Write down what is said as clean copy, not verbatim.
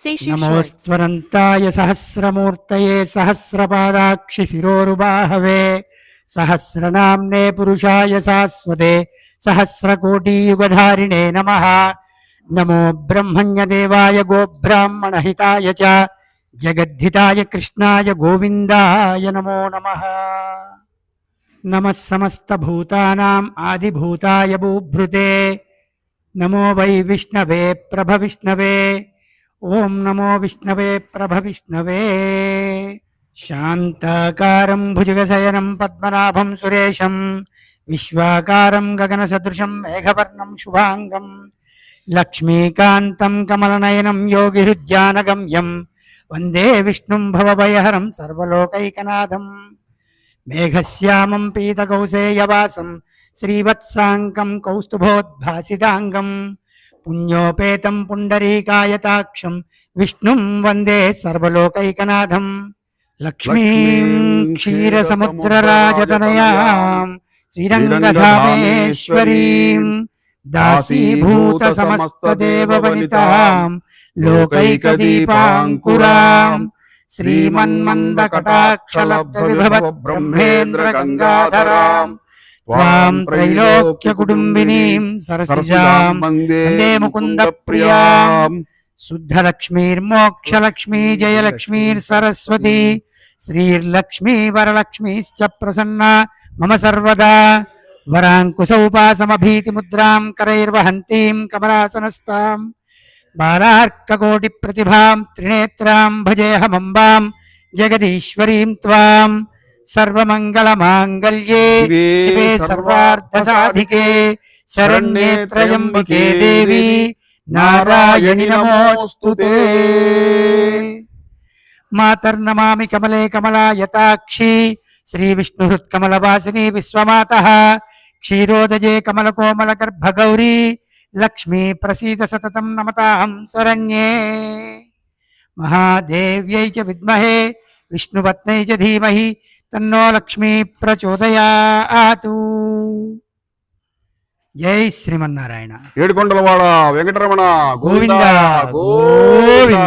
నమోస్త్వనంతాయ సహస్రమూర్తయే సహస్రపాదాక్షి శిరోరుబాహవే సహస్రనామ్నే పురుషాయ శాశ్వతే సహస్రకోటియుగధారిణే నమః. నమో బ్రహ్మణ్యదేవాయ గోబ్రాహ్మణహితాయ చ జగద్ధితాయ కృష్ణాయ గోవిందాయ నమో నమః. నమః సమస్తభూతానాం ఆదిభూతాయ భూభృతే నమో వై విష్ణవే ప్రభవిష్ణవే. ఓం నమో విష్ణవే ప్రభవిష్ణవే. శాంతాకారం భుజగశయనం పద్మనాభం సురేశం విశ్వాకారం గగనసదృశం మేఘవర్ణం శుభాంగం లక్ష్మీకాంతం కమలనయనం యోగిహృజ్జానగమ్యం వందే విష్ణుం భవభయహరం సర్వలోకైకనాథం. మేఘశ్యామం పీతకౌసేయవాసం శ్రీవత్సాంకం కౌస్తుభోద్భాసితాంగం పుణ్యోపేతం పుండరీకాయతాక్షం విష్ణుం వందే సర్వలోకైకనాథం. లక్ష్మీం క్షీరసముద్రరాజతనయాం శ్రీరంగధామేశ్వరీం దాసీభూత సమస్తదేవవనితాం లోకైకదీపాంకురాం శ్రీమన్మందకటాక్షలబ్ధవిభవ బ్రహ్మేంద్ర గంగాధరాం త్వాం త్రైలోక్యకుటుంబినీం సరసిజాం వందే ముకుందప్రియాం. శుద్ధలక్ష్మీర్మోక్షలక్ష్మీ జయలక్ష్మీర్సరస్వతీ శ్రీర్లక్ష్మీ వరలక్ష్మీశ్చ ప్రసన్నా మమ సర్వదా. వరాంకుశౌపాసమభీతిముద్రాం కరైర్వహంతీం కమలాసనస్తాం బాలార్కకోటిప్రతిభాం త్రినేత్రాం భజేహమంబాం జగదీశ్వరీం త్వాం. సర్వమంగళమాంగళ్యే శివే సర్వార్థసాధికే శరణ్యే త్రయంబకే దేవి నారాయణి నమోస్తుతే. మాతర్నమామి కమలే కమలాయతాక్షి శ్రీవిష్ణుహృత్కమలవాసిని విశ్వమాతః క్షీరోదజే కమలకోమలగర్భగౌరీ లక్ష్మీ ప్రసీద సతతం నమతాహం శరణ్యే. మహాదేవ్యై చ విద్మహే విష్ణుపత్నై చ ధీమహి తన్నో లక్ష్మీ ప్రచోదయాతు. జై శ్రీమన్నారాయణ. ఏడుకొండలవాడ వెంకటరమణ గోవింద గోవింద.